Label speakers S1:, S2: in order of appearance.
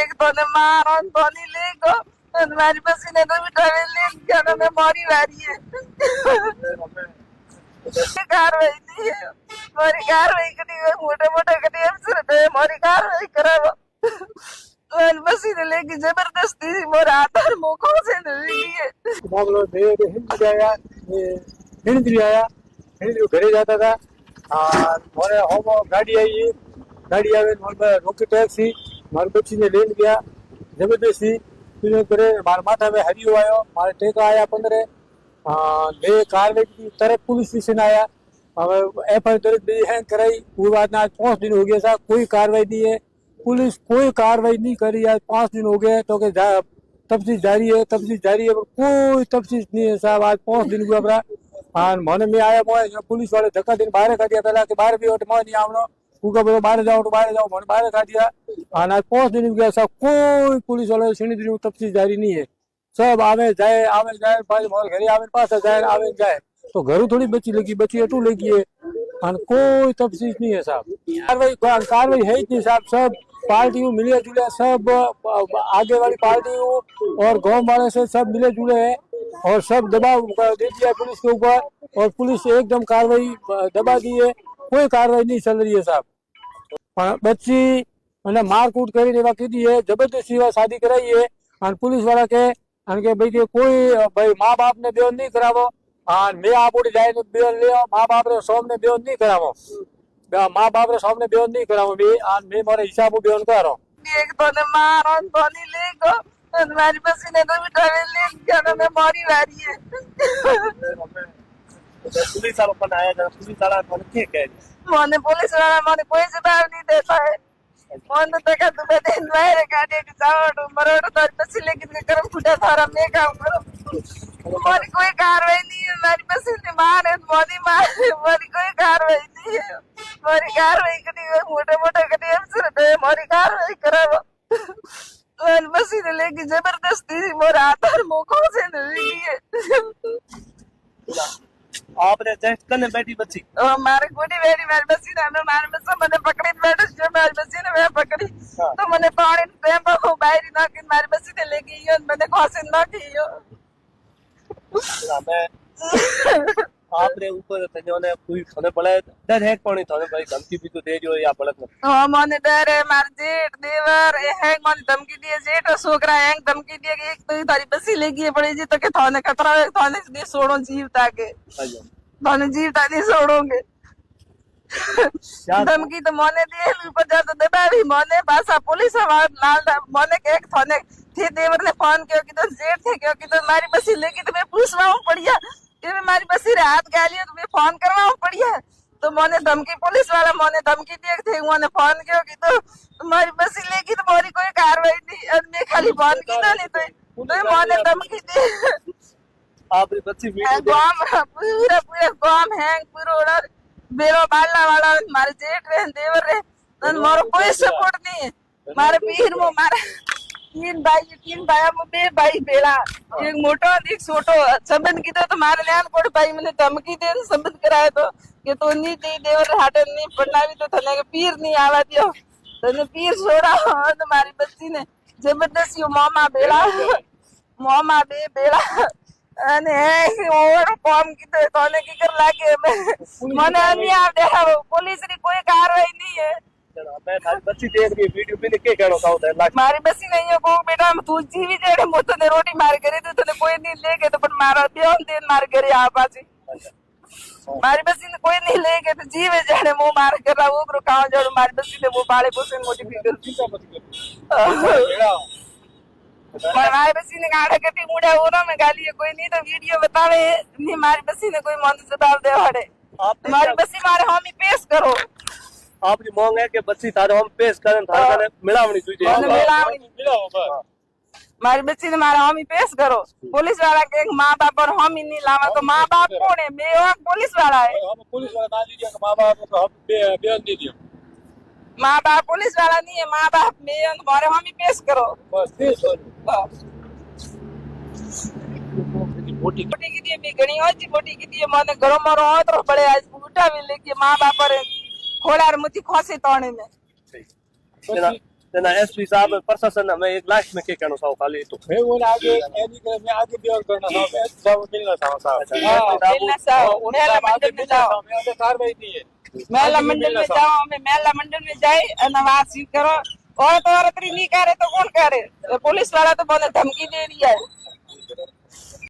S1: એક તો ને મારો તો ની લે ગો અને મારી પછી ને તો મીઠાવે લે ગયા ને મારી વારી કાર્યવાહી ની મારી કાર્યવાહી કરી મોટા મોટા કરી અફસર મારી કાર્યવાહી કરાવો અને પછી ને લેકી જબરદસ્તી મારા આધાર મોકો છે ને લીએ
S2: मामलो हिंद आया हिंद आया हिंद घरे जाता था मारे होम गाड़ी आई गाड़ी आवे रोकी टैक्सी मारे बच्ची ने लेन गया जबरदस्ती पीने करे मारे माथा में हरियो आयो मारे टेका आया 15 ले कार्रवाई की तरफ पुलिस स्टेशन आया अब एफआईआर दर्ज भी है कराई वो बात आज 5 दिन हो गया था कोई कार्रवाई नहीं है पुलिस कोई कार्रवाई नहीं करी आज 5 दिन हो गए तो के तफ्तीश जारी है पर कोई तफ्तीश नहीं है साहब आज 5 दिन हुआ अपना मन में आया मोह पुलिस वाले धक्का दिन बाहर खा दिया पहला कि बाहर भी मोह नहीं आवनो उनका बोलो बाहर जाओ मन बाहर खा दिया आज 5 दिन हो गया साहब कोई पुलिस वाले श्रेणी तफ्तीश जारी नहीं है सब आवे जाए मोर घरे आवे पास जाए आवे जाए तो घर थोड़ी बची एटू लगी है कोई तफ्तीश नहीं है साहब कार्रवाई है ही नहीं साहब सब पार्टियों मिले जुले सब आगे वाली पार्टियों और गांव वाले से सब मिले जुले हैं और सब दबाव दे दिया पुलिस के ऊपर और पुलिस एकदम कार्रवाई दबा दी है कोई कार्रवाई नहीं चल रही है साहब बच्ची मैंने मारकूट करी कीधी है जबरदस्ती शादी कराई है और पुलिस वाला के भाई के कोई भाई माँ बाप ने बेन नहीं करावो मैं आप जाए बेन ले माँ बाप रे सामने बेन नहीं करावो माँ बाप रे सामने बेन नहीं करावो मैं मारे हिसाब बेन करो
S1: एक तो ने मारो तो नहीं ले गो અને મારી પછી ને તો મીઠાવે લે ગયા ને મારી વારી
S3: पुलिस वालों पर आया था पुलिस वाला कौन के कह
S1: મને પોલીસ વાળા મને કોઈ જવાબ નહીં દેતા है મને તો કે તું બેન વાયરે ગાડી કે જાવડો મરોડો તો પછી લેકિન કે કરમ ફૂટા થારા મે કામ કરો મારી કોઈ કાર્યવાહી નહીં है મારી પછી ને મારે મારી કોઈ કાર્યવાહી નહીં है મારી કાર્યવાહી કરી મોટા મોટા કરી અફસર મારી કાર્યવાહી કરાવો અને પછી ને લેકી જબરદસ્તી મારા આધાર મોકો છે ને લીએ
S3: आपने टेस्ट करने बैठी बच्ची
S1: मारे गोटी बेटी मारी बसी ने मारे बस मैंने पकड़ी बैठे जो मारी बसी ने मैं पकड़ी तो मैंने पानी टेम्पो को बाहर ना कि मारी बसी ने लेके यो मैंने खोसे ना कियो
S3: मैं आपने ऊपर तने कोई खाने पड़ा डर है कौन थाने भाई धमकी भी तो दे जो या पलक न
S1: हां मने डर है मार जेठ देवर है मन धमकी दिए जेठ छोकरा है धमकी दिए कि एक तो तारी बसी लेगी पड़ी जी तो के थाने खतरा है थाने दे छोड़ो जीवता के थाने जीवता नहीं छोड़ोगे धमकी तो मोने दिए ऊपर जा तो दबावी मोने पासा पुलिस लाल मोने के एक थाने थे देवर ने फोन किया कि तो जेठ थे क्यों कि तो मारी बसी लेगी तो मैं पूछवा हूं पड़िया कि मारी बसी रे हाथ गाली तो मैं फोन करवा हूं पड़िया तो मोने धमकी पुलिस वाला मोने धमकी दिए थे उन्होंने फोन किया कि तो तुम्हारी बसी लेगी तो मोरी कोई कार्रवाई नहीं और मैं खाली फोन की ना नहीं तो मोने धमकी दी
S3: आपरी बच्ची वीडियो
S1: गांव पूरा गांव है पूरा बेरो बालना वाला मारे जेठ रे देवर रे और मारो कोई सपोर्ट नहीं है मारे पीर मो मारे तीन भाई मो बे भाई बेड़ा एक मोटो एक छोटो संबंध की तो मारे ल्यान कोड भाई मैंने धमकी दे संबंध कराए तो कि तो नहीं दे देवर हाटे नहीं पड़नावी तो थने के पीर नहीं आवा दियो तने पीर छोड़ा तो मारी बच्ची ने जबरदस्ती मामा बे बेड़ा અને ઓવર ફોર્મ કીધું તને કી કર લાગે મને નહીં આવડે પોલીસ ની કોઈ કાર્યવાહી નહીં है
S3: मैं थारी बच्ची देख रही वीडियो पे के कहनो काउट है
S1: मारी बसी नहीं है को बेटा तू जीवी जेड़े मोतो ने रोटी मार करे तो तने कोई नहीं लेगे तो पण मारा देन देन मार करे आ पासी मारी बसी ने कोई नहीं लेगे तो जीवे जेड़े मो मार कर रहा वो ब्रो काव जड़ मारी बसी ने वो बाले पोसे मोटी फिगर मारी बसी ने गाड़ा कटी मुड़ा हो ना मैं गाली कोई नहीं तो वीडियो बतावे नहीं मारी बसी ने कोई मन जवाब दे वाड़े मारी बसी मारे हामी पेश करो
S3: आपकी मांग है कि बच्ची थारे हम पेश करन थारे मिलावणी जुजे
S1: मारी बच्ची ने मारा हामी पेश करो पुलिस वाला के माँ बाप और हामी नहीं लावा तो माँ बाप कौन है मैं पुलिस वाला है
S2: पुलिस वाला ना दीजिए माँ बाप को बेन दे दियो
S1: माँ बाप पुलिस वाला नहीं है माँ बाप मैं हमारे हामी पेश करो
S2: बस पेश
S1: मोटी की दिए मैं घणी होती मोटी की दिए माने घरों मारो तो बड़े आज उठा भी लेके माँ बाप रे खोलार मुती खोसे तोड़े में
S3: तेना एसपी साहब प्रशासन हमें एक लास्ट में क्या कहना चाहो खाली तो
S2: मैं बोले आगे एनी करे मैं आगे भी और करना था मैं सब मिलना था साहब
S1: मिलना चाहो मेला मंडल में जाओ
S2: मैं तो कार्रवाई नहीं है
S1: मेला मंडल में जाओ અમે મેલા મંડળ में જાય અને વાતચીત કરો और तो औरत नहीं करे तो कौन करे पुलिस वाला तो बहुत धमकी दे रही है